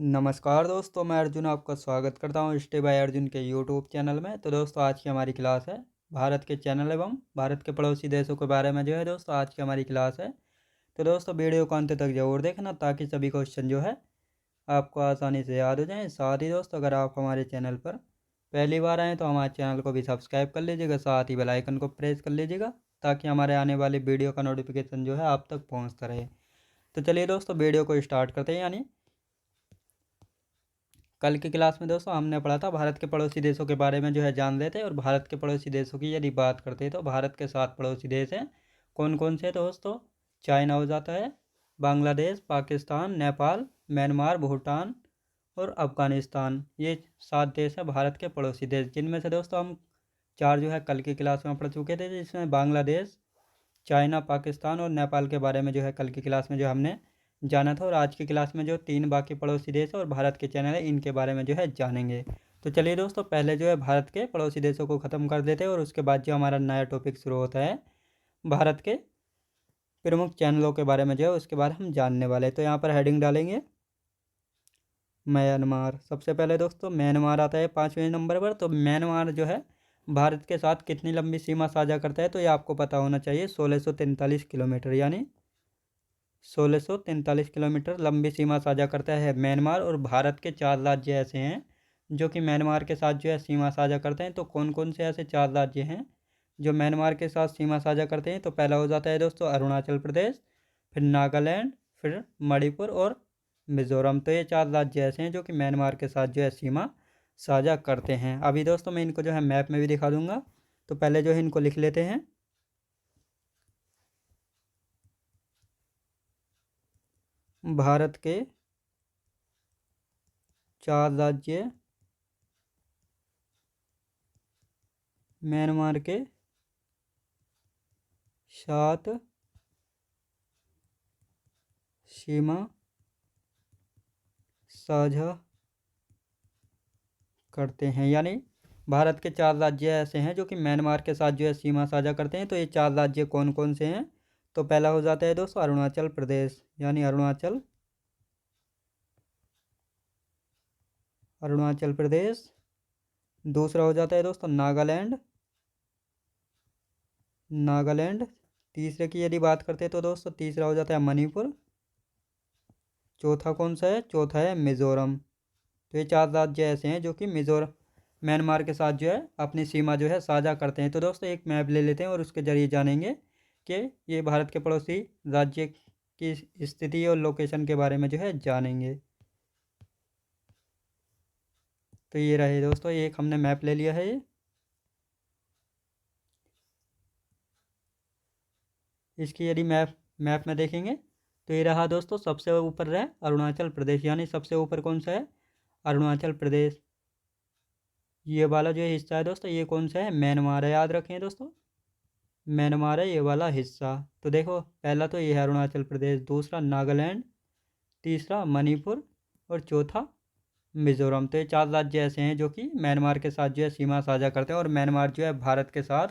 नमस्कार दोस्तों, मैं अर्जुन आपका स्वागत करता हूँ स्टे बाय अर्जुन के यूट्यूब चैनल में। तो दोस्तों, आज की हमारी क्लास है भारत के चैनल एवं भारत के पड़ोसी देशों के बारे में। जो है दोस्तों, आज की हमारी क्लास है। तो दोस्तों, वीडियो को अंत तक जरूर देखना ताकि सभी क्वेश्चन जो है आपको आसानी से याद हो जाएँ। साथ ही दोस्तों, अगर आप हमारे चैनल पर पहली बार आएँ तो हमारे चैनल को भी सब्सक्राइब कर लीजिएगा, साथ ही बेल आइकन को प्रेस कर लीजिएगा ताकि हमारे आने वाली वीडियो का नोटिफिकेशन जो है आप तक पहुँचता रहे। तो चलिए दोस्तों, वीडियो को स्टार्ट करते हैं। यानी कल की क्लास में दोस्तों हमने पढ़ा था भारत के पड़ोसी देशों के बारे में जो है जान लेते हैं। और भारत के पड़ोसी देशों की यदि बात करते हैं तो भारत के 7 पड़ोसी देश हैं। कौन कौन से? तो दोस्तों, चाइना हो जाता है, बांग्लादेश, पाकिस्तान, नेपाल, म्यांमार, भूटान और अफगानिस्तान। ये 7 देश हैं भारत के पड़ोसी देश, जिनमें से दोस्तों हम 4 जो है कल की क्लास में पढ़ चुके थे, जिसमें बांग्लादेश, चाइना, पाकिस्तान और नेपाल के बारे में जो है कल की क्लास में जो हमने जाना था। और आज की क्लास में जो 3 बाकी पड़ोसी देश और भारत के चैनल है, इनके बारे में जो है जानेंगे। तो चलिए दोस्तों, पहले जो है भारत के पड़ोसी देशों को ख़त्म कर देते हैं और उसके बाद जो हमारा नया टॉपिक शुरू होता है भारत के प्रमुख चैनलों के बारे में जो है उसके बारे में हम जानने वाले हैं। तो यहाँ पर हेडिंग डालेंगे म्यांमार। सबसे पहले दोस्तों म्यांमार आता है 5वें नंबर पर। तो म्यांमार जो है भारत के साथ कितनी लंबी सीमा साझा करता है? तो ये आपको पता होना चाहिए, 1643 किलोमीटर। यानी 1643 किलोमीटर लंबी सीमा साझा करता है म्यांमार। और भारत के 4 राज्य ऐसे हैं जो कि म्यांमार के साथ जो है सीमा साझा करते हैं। तो कौन कौन से ऐसे 4 राज्य हैं जो म्यांमार के साथ सीमा साझा करते हैं? तो पहला हो जाता है दोस्तों अरुणाचल प्रदेश, फिर नागालैंड, फिर मणिपुर और मिज़ोरम। तो ये 4 राज्य ऐसे हैं जो कि म्यांमार के साथ जो है सीमा साझा करते हैं। अभी दोस्तों मैं इनको जो है मैप में भी दिखा दूंगा। तो पहले जो है इनको लिख लेते हैं। भारत के 4 राज्य म्यांमार के 7 सीमा साझा करते हैं। यानी भारत के 4 राज्य ऐसे हैं जो कि म्यांमार के साथ जो है सीमा साझा करते हैं। तो ये 4 राज्य कौन कौन से हैं? तो पहला हो जाता है दोस्तों अरुणाचल प्रदेश, यानी अरुणाचल प्रदेश। दूसरा हो जाता है दोस्तों नागालैंड। तीसरे की यदि बात करते हैं तो दोस्तों तीसरा हो जाता है मणिपुर। चौथा कौन सा है? चौथा है मिज़ोरम। तो ये 4 राज्य ऐसे हैं जो कि मिज़ोरम म्यांमार के साथ जो है अपनी सीमा जो है साझा करते हैं। तो दोस्तों एक मैप ले लेते हैं और उसके जरिए जानेंगे कि ये भारत के पड़ोसी राज्य की स्थिति और लोकेशन के बारे में जो है जानेंगे। तो ये रहे दोस्तों, एक हमने मैप ले लिया है। ये इसकी यदि मैप में देखेंगे तो ये रहा दोस्तों, सबसे ऊपर रहा अरुणाचल प्रदेश। यानी सबसे ऊपर कौन सा है? अरुणाचल प्रदेश। ये वाला जो हिस्सा है दोस्तों, ये कौन सा है? म्यांमार है। याद रखें दोस्तों, म्यांमार है ये वाला हिस्सा। तो देखो, पहला तो ये है अरुणाचल प्रदेश, दूसरा नागालैंड, तीसरा मणिपुर और चौथा मिज़ोरम। तो ये 4 राज्य ऐसे हैं जो कि म्यांमार के साथ जो है सीमा साझा करते हैं। और म्यांमार जो है भारत के साथ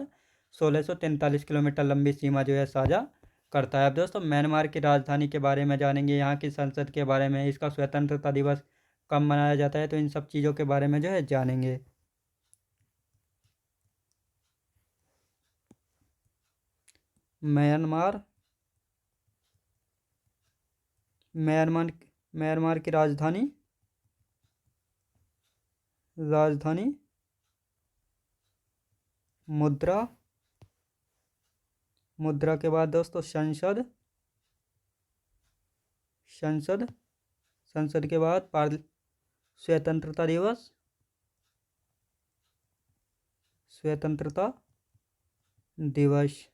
1643 किलोमीटर लंबी सीमा जो है साझा करता है। अब दोस्तों म्यांमार की राजधानी के बारे में जानेंगे, यहाँ की संसद के बारे में, इसका स्वतंत्रता दिवस कब मनाया जाता है, तो इन सब चीज़ों के बारे में जो है जानेंगे। म्यांमार म्यांमार म्यांमार की राजधानी मुद्रा। मुद्रा के बाद दोस्तों संसद संसद के बाद स्वतंत्रता दिवस।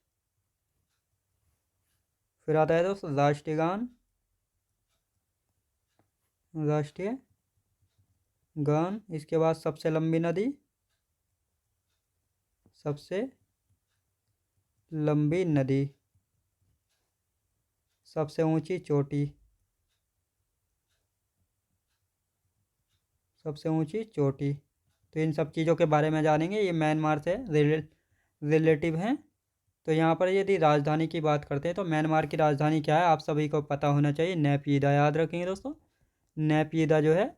फिर आता है दोस्तों राष्ट्रीय गान। इसके बाद सबसे लंबी नदी, सबसे ऊंची चोटी, तो इन सब चीज़ों के बारे में जानेंगे। ये म्यांमार से रिलेटिव हैं। तो यहाँ पर यदि राजधानी की बात करते हैं तो म्यांमार की राजधानी क्या है? आप सभी को पता होना चाहिए, नेपियदा। याद रखेंगे दोस्तों, नैपीदा जो है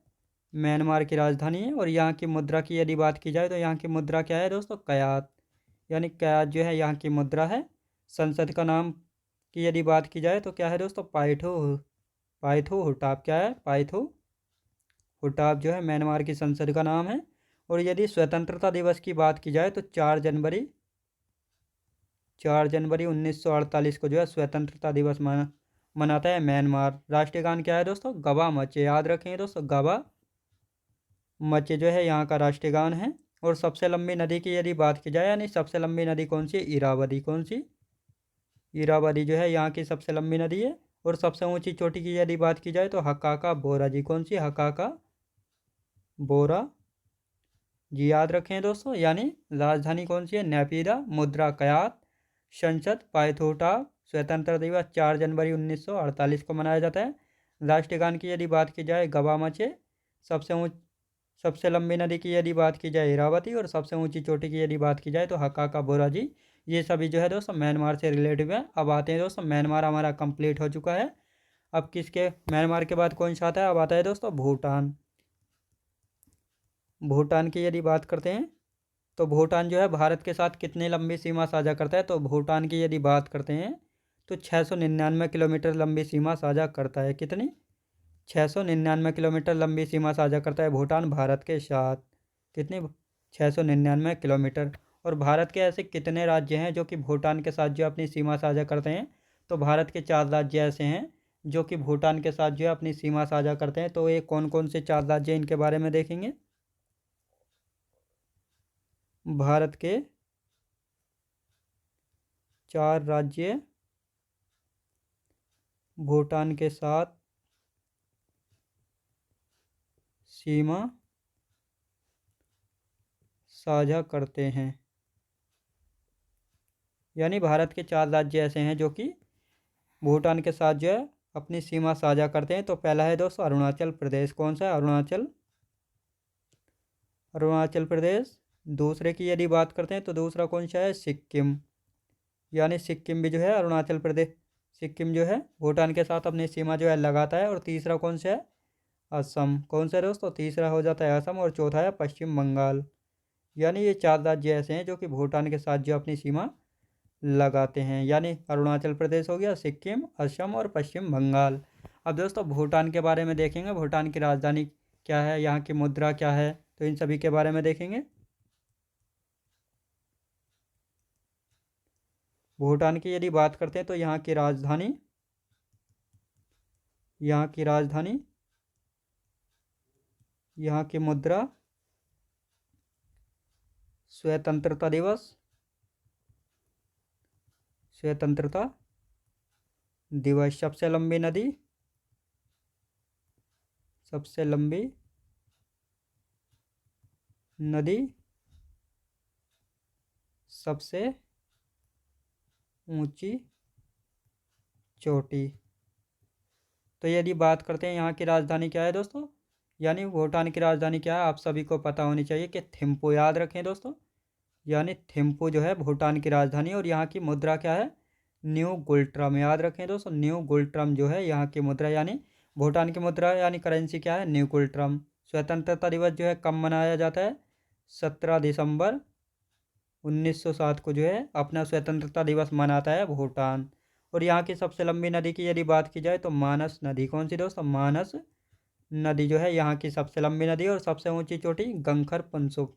म्यांमार की राजधानी है। और यहाँ की मुद्रा की यदि बात की जाए तो यहाँ की मुद्रा क्या है दोस्तों, कयात, यानी कयात जो है यहाँ की मुद्रा है। संसद का नाम की यदि बात की जाए तो क्या है दोस्तों, पाइथो पाइथो हुटाप, क्या है, पाइथो हुटाप जो है म्यांमार की संसद का नाम है। और यदि स्वतंत्रता दिवस की बात की जाए तो 4 जनवरी 1948 को जो है स्वतंत्रता दिवस मनाता है म्यांमार। राष्ट्रीय गान क्या है दोस्तों, गवा मचे, याद रखेंगे दोस्तों, गवा मचे जो है यहाँ का राष्ट्रीय गान है। और सबसे लंबी नदी की यदि बात की जाए, यानी सबसे लंबी नदी कौन सी है, इरावदी, कौन सी, इरावदी जो है यहाँ की सबसे लंबी नदी है। और सबसे ऊंची चोटी की यदि बात की जाए तो हकाका बोरा जी, कौन सी, हकाका बोरा जी, याद रखें दोस्तों। यानी राजधानी कौन सी है, नैपीदा, मुद्रा कयात, संसद पाइथोटा। स्वतंत्रता दिवस 4 जनवरी 1948 को मनाया जाता है। राष्ट्रीय गान की यदि बात की जाए गवा मचे। सबसे ऊँच सबसे लंबी नदी की यदि बात की जाए इरावती। और सबसे ऊंची चोटी की यदि बात की जाए तो हकाका बोरा जी। ये सभी जो है दोस्तों म्यांमार से रिलेटिव है। अब आते हैं दोस्तों, म्यांमार हमारा कंप्लीट हो चुका है। अब किसके, म्यांमार के बाद कौन सा आता है, अब आता है दोस्तों भूटान। भूटान की यदि बात करते हैं तो भूटान जो है भारत के साथ कितनी लंबी सीमा साझा करता है, तो भूटान की यदि बात करते हैं तो 699 किलोमीटर लंबी सीमा साझा करता है। कितनी, 699 किलोमीटर लंबी सीमा साझा करता है भूटान भारत के साथ। कितनी, 699 किलोमीटर। और भारत के ऐसे कितने राज्य हैं जो कि भूटान के साथ जो अपनी सीमा साझा करते हैं, तो भारत के 4 राज्य ऐसे हैं जो कि भूटान के साथ जो है अपनी सीमा साझा करते हैं। तो ये कौन कौन से 4 राज्य हैं, इनके बारे में देखेंगे। भारत के 4 राज्य भूटान के साथ सीमा साझा करते हैं। यानी भारत के 4 राज्य ऐसे हैं जो कि भूटान के साथ जो है अपनी सीमा साझा करते हैं। तो पहला है दोस्तों अरुणाचल प्रदेश, कौन सा है, अरुणाचल, अरुणाचल प्रदेश। दूसरे की यदि बात करते हैं तो दूसरा कौन सा है, सिक्किम। यानी सिक्किम भी जो है अरुणाचल प्रदेश, सिक्किम जो है भूटान के साथ अपनी सीमा जो है लगाता है। और तीसरा कौन सा है, असम, कौन सा है दोस्तों, तीसरा हो जाता है असम। और चौथा है पश्चिम बंगाल। यानी ये 4 राज्य ऐसे हैं जो कि भूटान के साथ जो अपनी सीमा लगाते हैं। यानी अरुणाचल प्रदेश हो गया, सिक्किम, असम और पश्चिम बंगाल। अब दोस्तों भूटान के बारे में देखेंगे, भूटान की राजधानी क्या है, यहाँ की मुद्रा क्या है, तो इन सभी के बारे में देखेंगे। भूटान की यदि बात करते हैं तो यहाँ की राजधानी, यहाँ की मुद्रा, स्वतंत्रता दिवस, स्वतंत्रता दिवस, सबसे लंबी नदी, सबसे लंबी नदी, सबसे ऊंची चोटी। तो यदि बात करते हैं यहाँ की राजधानी क्या है दोस्तों, यानी भूटान की राजधानी क्या है, आप सभी को पता होनी चाहिए कि थिम्पू, याद रखें दोस्तों। यानी थिम्पू जो है भूटान की राजधानी। और यहाँ की मुद्रा क्या है, न्यू गुल्ट्रम, याद रखें दोस्तों, न्यू गुल्ट्रम जो है यहाँ की मुद्रा। यानी भूटान की मुद्रा यानी करेंसी क्या है, न्यू गुल्ट्रम। स्वतंत्रता दिवस जो है कब मनाया जाता है, 17 दिसंबर 1907 को जो है अपना स्वतंत्रता दिवस मनाता है भूटान। और यहाँ की सबसे लंबी नदी की यदि बात की जाए तो मानस नदी, कौन सी दोस्तों, मानस नदी जो है यहाँ की सबसे लंबी नदी। और सबसे ऊंची चोटी गंखर पुनसुम,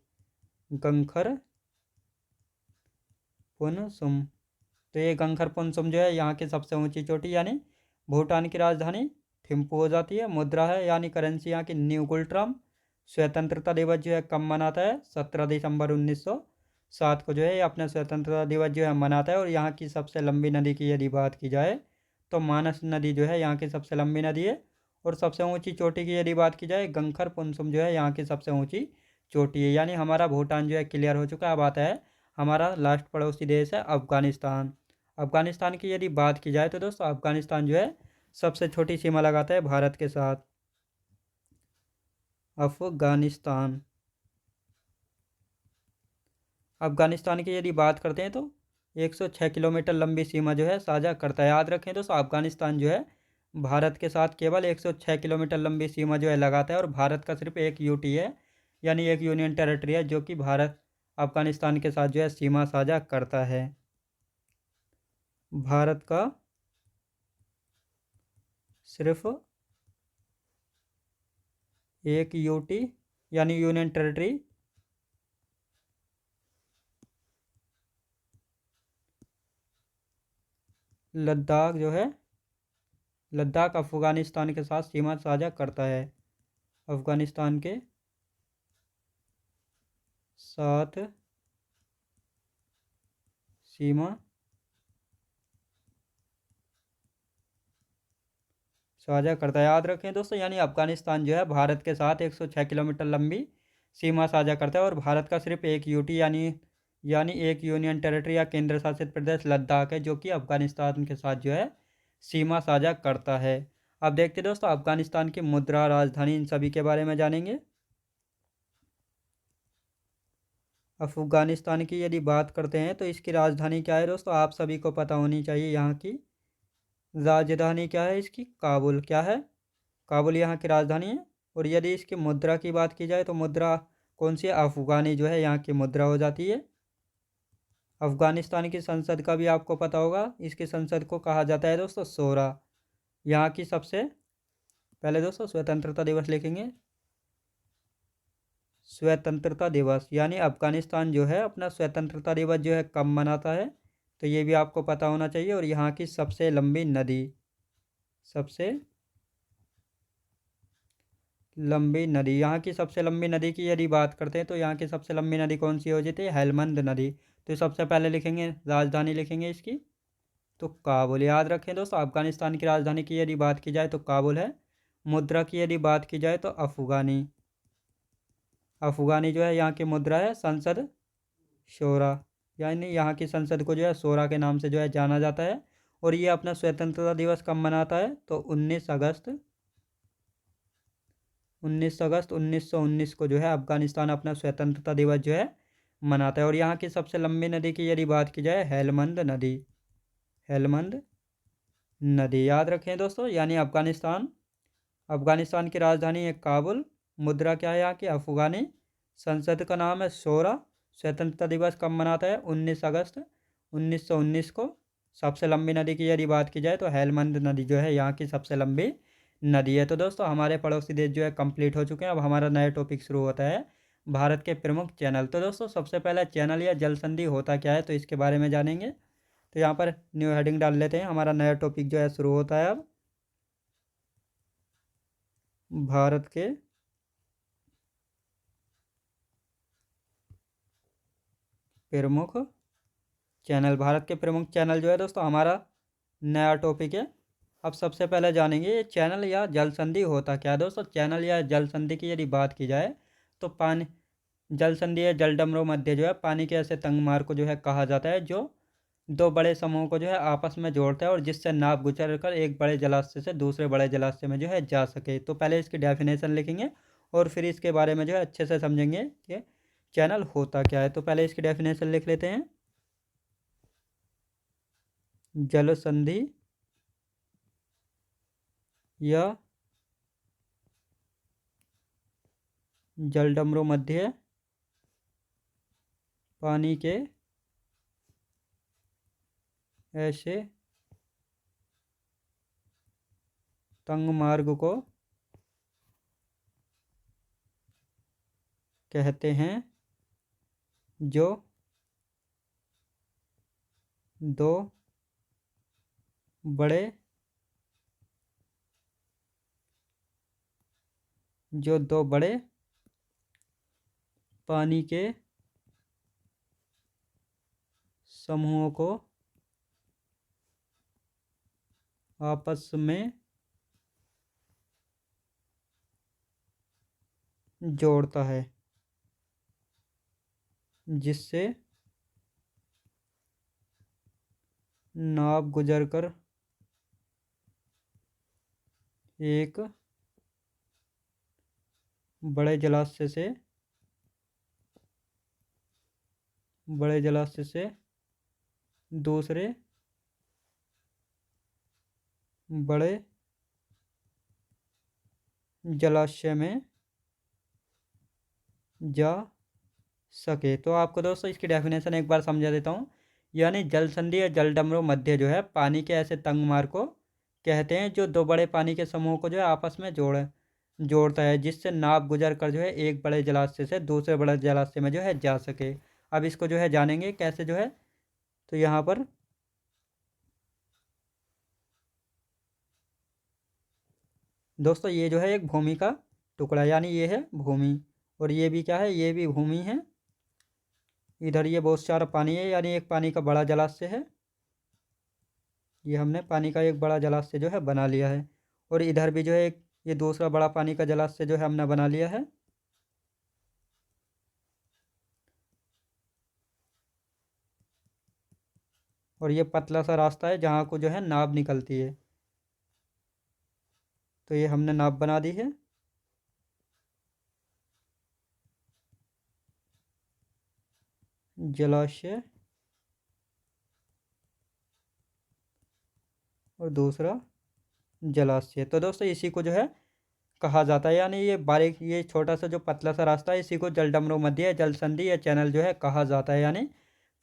गंखर पुनसुम। तो ये गंखर पुनसुम जो है यहाँ की सबसे ऊंची चोटी। यानी भूटान की राजधानी थिम्पू हो जाती है। मुद्रा है यानी करेंसी यहाँ की न्यू गुल्ट्रम। स्वतंत्रता दिवस जो है कब मनाता है, 17 दिसंबर 1907 को जो है ये अपना स्वतंत्रता दिवस जो है मनाता है। और यहाँ की सबसे लंबी नदी की यदि बात की जाए तो मानस नदी जो है यहाँ की सबसे लंबी नदी है। और सबसे ऊंची चोटी की यदि बात की जाए, गंखर पुनसुम जो है यहाँ की सबसे ऊंची चोटी है। यानी हमारा भूटान जो है क्लियर हो चुका है। अब आता है हमारा लास्ट पड़ोसी देश है अफगानिस्तान। अफगानिस्तान की यदि बात की जाए तो दोस्तों अफगानिस्तान जो है सबसे छोटी सीमा लगाता है भारत के साथ। अफगानिस्तान, अफगानिस्तान की यदि बात करते हैं तो 106 किलोमीटर लंबी सीमा जो है साझा करता है। याद रखें दोस्तों अफगानिस्तान जो है भारत के साथ केवल 106 किलोमीटर लंबी सीमा जो है लगाता है, और भारत का सिर्फ एक यूटी है, यानी एक यूनियन टेरिटरी है, जो कि भारत अफगानिस्तान के साथ जो है सीमा साझा करता है। भारत का सिर्फ एक यूटी यानी यूनियन टेरिटरी लद्दाख जो है, लद्दाख अफगानिस्तान के साथ सीमा साझा करता है। अफगानिस्तान के साथ सीमा साझा करता है। याद रखें दोस्तों, यानी अफगानिस्तान जो है भारत के साथ 106 किलोमीटर लंबी सीमा साझा करता है, और भारत का सिर्फ एक यूटी यानी एक यूनियन टेरिटरी या केंद्र शासित प्रदेश लद्दाख है, जो कि अफगानिस्तान के साथ जो है सीमा साझा करता है। अब देखते हैं दोस्तों, अफगानिस्तान की मुद्रा, राजधानी, इन सभी के बारे में जानेंगे। अफगानिस्तान की यदि बात करते हैं तो इसकी राजधानी क्या है दोस्तों, आप सभी को पता होनी चाहिए। यहाँ की राजधानी क्या है इसकी, काबुल। क्या है, काबुल यहाँ की राजधानी है। और यदि इसकी मुद्रा की बात की जाए तो मुद्रा कौन सी है, अफगानी जो है यहाँ की मुद्रा हो जाती है। अफगानिस्तान की संसद का भी आपको पता होगा, इसकी संसद को कहा जाता है दोस्तों शोरा। यहाँ की सबसे पहले दोस्तों स्वतंत्रता दिवस लिखेंगे। स्वतंत्रता दिवस, यानी अफगानिस्तान जो है अपना स्वतंत्रता दिवस जो है कब मनाता है, तो ये भी आपको पता होना चाहिए। और यहाँ की सबसे लंबी नदी, सबसे लंबी नदी, यहाँ की सबसे लंबी नदी की यदि बात करते हैं तो यहाँ की सबसे लंबी नदी कौन सी हो जाती है, हेलमंद नदी। तो सबसे पहले लिखेंगे, राजधानी लिखेंगे इसकी तो काबुल। याद रखें दोस्तों, अफगानिस्तान की राजधानी की यदि बात की जाए तो काबुल है। मुद्रा की यदि बात की जाए तो अफगानी, अफगानी जो है यहाँ की मुद्रा है संसद शोरा, यानी यहाँ की संसद को जो है शोरा के नाम से जो है जाना जाता है। और ये अपना स्वतंत्रता दिवस कब मनाता है, तो 19 अगस्त 1919 को जो है अफगानिस्तान अपना स्वतंत्रता दिवस जो है मनाता है। और यहाँ की सबसे लंबी नदी की यदि बात की जाए, हेलमंद नदी, हेलमंद नदी। याद रखें दोस्तों, यानी अफगानिस्तान की राजधानी है काबुल, मुद्रा क्या है यहाँ की, अफगानी, संसद का नाम है शोरा, स्वतंत्रता दिवस कब मनाता है, 19 अगस्त 1919 को। सबसे लंबी नदी की यदि बात की जाए तो हेलमंद नदी जो है यहाँ की सबसे लंबी नदी है। तो दोस्तों हमारे पड़ोसी देश जो है कंप्लीट हो चुके हैं। अब हमारा नया टॉपिक शुरू होता है, भारत के प्रमुख चैनल। तो दोस्तों सबसे पहले चैनल या जल संधि होता क्या है, तो इसके बारे में जानेंगे। तो यहाँ पर न्यू हेडिंग डाल लेते हैं, हमारा नया टॉपिक जो है शुरू होता है अब। भारत के प्रमुख चैनल, भारत के प्रमुख चैनल जो है दोस्तों हमारा नया टॉपिक है। अब सबसे पहले जानेंगे ये चैनल या जल संधि होता क्या है। दोस्तों चैनल या जल संधि की यदि बात की जाए तो पानी, जल संधि या जलडमरू मध्य जो है पानी के ऐसे तंग मार्ग को जो है कहा जाता है, जो दो बड़े समूहों को जो है आपस में जोड़ता है, और जिससे नाव गुजर कर एक बड़े जलाशय से दूसरे बड़े जलाशय में जो है जा सके। तो पहले इसकी डेफिनेशन लिखेंगे और फिर इसके बारे में जो है अच्छे से समझेंगे कि चैनल होता क्या है। तो पहले इसकी डेफिनेशन लिख लेते हैं। जल संधि या जलडमरू मध्य पानी के ऐसे तंग मार्ग को कहते हैं जो दो बड़े पानी के समूहों को आपस में जोड़ता है, जिससे नाव गुजर कर एक बड़े जलाशय से दूसरे बड़े जलाशय में जा सके। तो आपको दोस्तों इसकी डेफिनेशन एक बार समझा देता हूँ। यानी जल संधि या जलडमरू मध्य जो है पानी के ऐसे तंग मार्ग को कहते हैं जो दो बड़े पानी के समूह को जो है आपस में जोड़ता है, जिससे नाव गुजर कर जो है एक बड़े जलाशय से दूसरे बड़े जलाशय में जो है जा सके। अब इसको जो है जानेंगे कैसे जो है। तो यहाँ पर दोस्तों ये जो है एक भूमि का टुकड़ा, यानी ये है भूमि, और ये भी क्या है, ये भी भूमि है। इधर ये बहुत सारा पानी है, यानी एक पानी का बड़ा जलाशय है। ये हमने पानी का एक बड़ा जलाशय जो है बना लिया है। और इधर भी जो है एक ये दूसरा बड़ा पानी का जलाशय जो है हमने बना लिया है। और ये पतला सा रास्ता है जहाँ को जो है नाव निकलती है। तो ये हमने नाव बना दी है। जलाशय और दूसरा जलाशय। तो दोस्तों इसी को जो है कहा जाता है, यानी ये बारीक ये छोटा सा जो पतला सा रास्ता है इसी को जलडमरू मध्य जल संधि या चैनल जो है कहा जाता है। यानी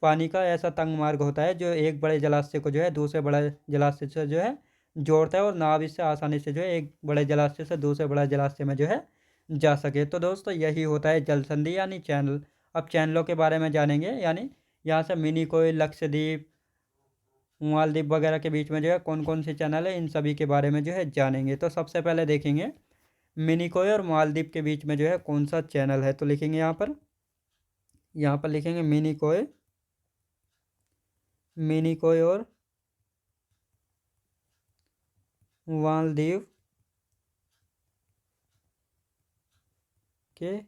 पानी का ऐसा तंग मार्ग होता है जो एक बड़े जलाशय को जो है दूसरे बड़े जलाशय से जो है जोड़ता है, और नाव इससे आसानी से जो है एक बड़े जलाशय से दूसरे बड़े जलाशय में जो है जा सके। तो दोस्तों यही होता है जल संधि यानी चैनल। अब चैनलों के बारे में जानेंगे, यानी यहाँ से मिनी कोई, लक्षद्वीप, मालदीव वगैरह के बीच में जो है कौन कौन से चैनल है, इन सभी के बारे में जो है जानेंगे। तो सबसे पहले देखेंगे मिनिकोय और मालदीव के बीच में जो है कौन सा चैनल है। तो लिखेंगे यहाँ पर लिखेंगे मिनिकोय, मिनिकोय और मालदीव के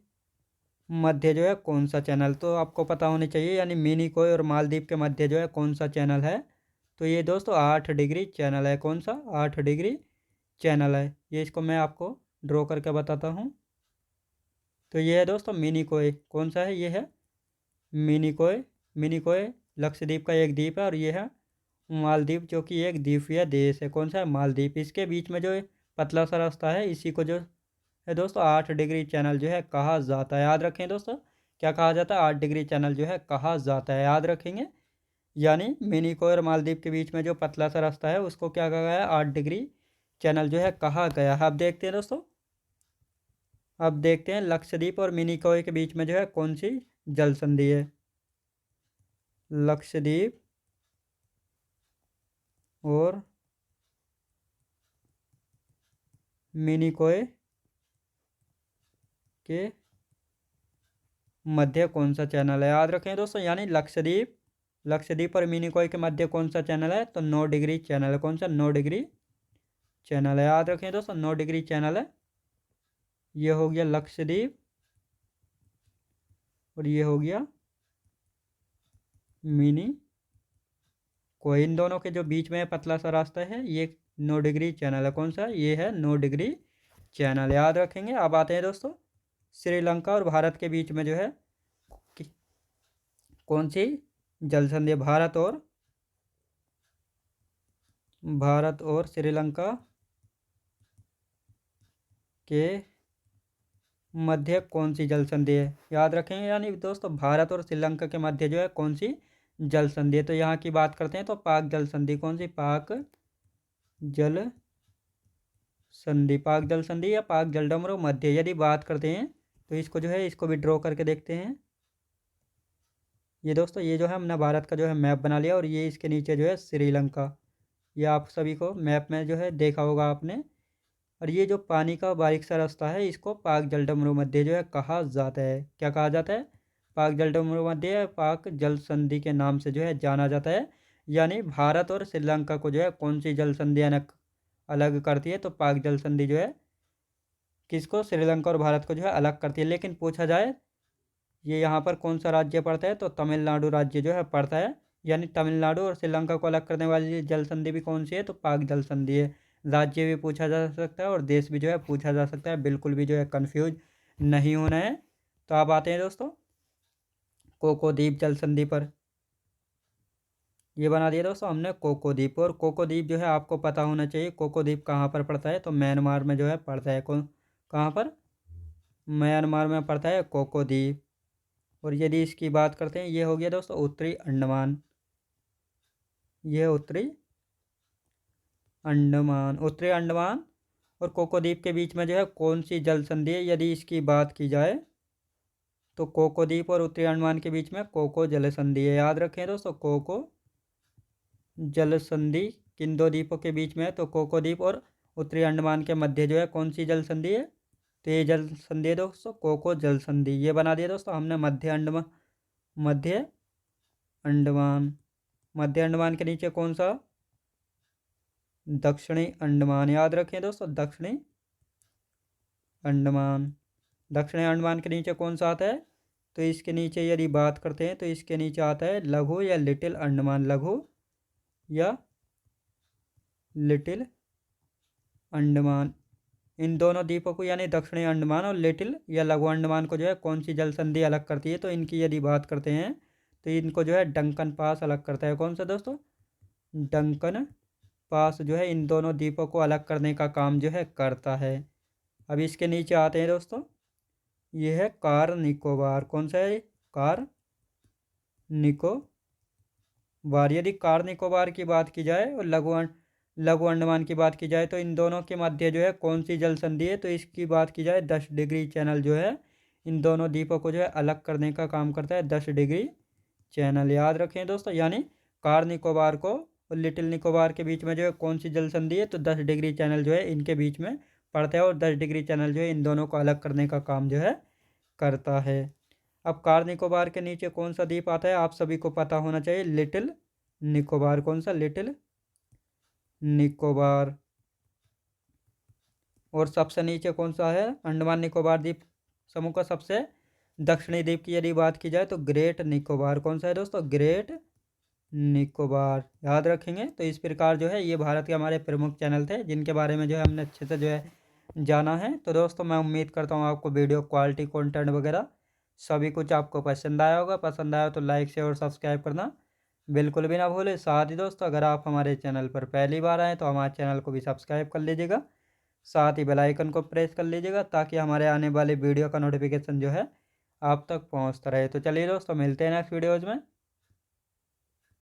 मध्य जो है कौन सा चैनल। तो आपको पता होनी चाहिए, यानी मिनिकोय और मालदीव के मध्य जो है कौन सा चैनल है। तो ये दोस्तों 8 डिग्री चैनल है। कौन सा? 8 डिग्री चैनल है। ये इसको मैं आपको ड्रॉ करके बताता हूँ। तो ये है दोस्तों मिनिकोय। कौन सा है? ये है मिनिकोय। मिनिकोय लक्षद्वीप का एक द्वीप है, और ये है मालदीव जो कि एक द्वीपीय देश है। कौन सा है? मालदीव। इसके बीच में जो पतला सा रास्ता है इसी को जो है दोस्तों 8 डिग्री चैनल जो है कहा जाता है। याद रखें दोस्तों, क्या कहा जाता है? 8 डिग्री चैनल जो है कहा जाता है, याद रखेंगे। यानी मिनिकोय और मालदीव के बीच में जो पतला सा रास्ता है उसको क्या कहा गया है? 8 डिग्री चैनल जो है कहा गया है। अब देखते हैं दोस्तों, अब देखते हैं लक्षद्वीप और मिनिकोय के बीच में जो है कौन सी जल संधि है। लक्षद्वीप और मिनिकोय के मध्य कौन सा चैनल है? याद रखें दोस्तों, यानी लक्षद्वीप और मिनिकोय के मध्य कौन सा चैनल है? तो 9 डिग्री चैनल है। कौन सा? 9 डिग्री चैनल है। याद रखें दोस्तों, 9 डिग्री चैनल है। ये हो गया लक्षद्वीप और ये हो गया मिनी कोई। इन दोनों के जो बीच में पतला सा रास्ता है ये 9 डिग्री चैनल है। कौन सा? ये है 9 डिग्री चैनल, याद रखेंगे। अब आते हैं दोस्तों श्रीलंका और भारत के बीच में जो है कौन सी जल संधि है। भारत और श्रीलंका के मध्य कौन सी जल संधि है? याद रखेंगे, यानी दोस्तों भारत और श्रीलंका के मध्य जो है कौन सी जल संधि है। तो यहाँ की बात करते हैं तो पाक जल संधि। कौन सी? पाक जल संधि। पाक जल संधि या पाक जलडमरू मध्य यदि बात करते हैं तो इसको जो है इसको भी ड्रॉ करके देखते हैं। ये दोस्तों ये जो है हमने भारत का जो है मैप बना लिया, और ये इसके नीचे जो है श्रीलंका। ये आप सभी को मैप में जो है देखा होगा आपने। और ये जो पानी का बारीक सा रास्ता है इसको पाक जलडमरू मध्य जो है कहा जाता है। क्या कहा जाता है? पाक जलडमरू मध्य या पाक जल संधि के नाम से जो है जाना जाता है। यानी भारत और श्रीलंका को जो है कौन सी जल संधि अलग करती है? तो पाक जल संधि जो है किसको? श्रीलंका और भारत को जो है अलग करती है। लेकिन पूछा जाए ये यहाँ पर कौन सा राज्य पड़ता है? तो तमिलनाडु राज्य जो है पड़ता है। यानी तमिलनाडु और श्रीलंका को अलग करने वाली जल संधि भी कौन सी है? तो पाक जल संधि है। राज्य भी पूछा जा सकता है और देश भी जो है पूछा जा सकता है, बिल्कुल भी जो है कंफ्यूज नहीं होना है। तो अब आते हैं दोस्तों कोको द्वीप जल संधि पर। ये बना दिया दोस्तों हमने कोको द्वीप। और कोको द्वीप जो है आपको पता होना चाहिए कोको द्वीप कहाँ पर पड़ता है? तो म्यांमार में जो है पड़ता है। कौन कहाँ पर? म्यांमार में पड़ता है कोको द्वीप। और यदि इसकी बात करते हैं, ये हो गया दोस्तों उत्तरी अंडमान। ये उत्तरी अंडमान, उत्तरी अंडमान और कोको द्वीप के बीच में जो है कौन सी जल संधि है? यदि इसकी बात की जाए तो कोको द्वीप और उत्तरी अंडमान के बीच में कोको जल संधि है। याद रखें दोस्तों, कोको जल संधि किन दो द्वीपों के बीच में है? तो कोको द्वीप और उत्तरी अंडमान के मध्य जो है कौन सी जल संधि है? तो ये जल संधि है दोस्तों कोको जल संधि। ये बना दिया दोस्तों हमने मध्य अंडमान। मध्य अंडमान, मध्य अंडमान के नीचे कौन सा? दक्षिणी अंडमान। याद रखें दोस्तों, दक्षिणी अंडमान। दक्षिणी अंडमान के नीचे कौन सा आता है? तो इसके नीचे यदि बात करते हैं तो इसके नीचे आता है लघु या लिटिल अंडमान। लघु या लिटिल अंडमान। इन दोनों द्वीपों को यानी दक्षिणी अंडमान और लिटिल या लघु अंडमान को जो है कौन सी जल संधि अलग करती है? तो इनकी यदि बात करते हैं तो इनको जो है डंकन पास अलग करता है। कौन सा दोस्तों? डंकन पास जो है इन दोनों द्वीपों को अलग करने का काम जो है करता है। अब इसके नीचे आते हैं दोस्तों, ये है कार निकोबार। कौन सा है? कार निकोबार। यदि कार निकोबार की बात की जाए और लघु अंडमान की बात की जाए तो इन दोनों के मध्य जो है कौन सी जल संधि है? तो इसकी बात की जाए 10 डिग्री चैनल जो है इन दोनों द्वीपों को जो है अलग करने का काम करता है। 10 डिग्री चैनल। याद रखें दोस्तों, यानी कार निकोबार को और लिटिल निकोबार के बीच में जो है कौन सी जल संधि है? तो 10 डिग्री चैनल जो है इनके बीच में पड़ता है और 10 डिग्री चैनल जो है इन दोनों को अलग करने का काम जो है करता है। अब कार निकोबार के नीचे कौन सा द्वीप आता है? आप सभी को पता होना चाहिए, लिटिल निकोबार। कौन सा? लिटिल निकोबार। और सबसे नीचे कौन सा है? अंडमान निकोबार द्वीप समूह का सबसे दक्षिणी द्वीप की यदि बात की जाए तो ग्रेट निकोबार। कौन सा है दोस्तों? ग्रेट निकोबार। याद रखेंगे। तो इस प्रकार जो है ये भारत के हमारे प्रमुख चैनल थे जिनके बारे में जो है हमने अच्छे से जो है जाना है। तो दोस्तों मैं उम्मीद करता हूँ आपको वीडियो क्वालिटी कंटेंट वगैरह सभी कुछ आपको पसंद आया होगा। पसंद आया तो लाइक शेयर और सब्सक्राइब करना बिल्कुल भी ना भूलें। साथ ही दोस्तों अगर आप हमारे चैनल पर पहली बार आएँ तो हमारे चैनल को भी सब्सक्राइब कर लीजिएगा। साथ ही बेल आइकन को प्रेस कर लीजिएगा ताकि हमारे आने वाले वीडियो का नोटिफिकेशन जो है आप तक पहुँचता रहे। तो चलिए दोस्तों मिलते हैं नेक्स्ट वीडियोज़ में।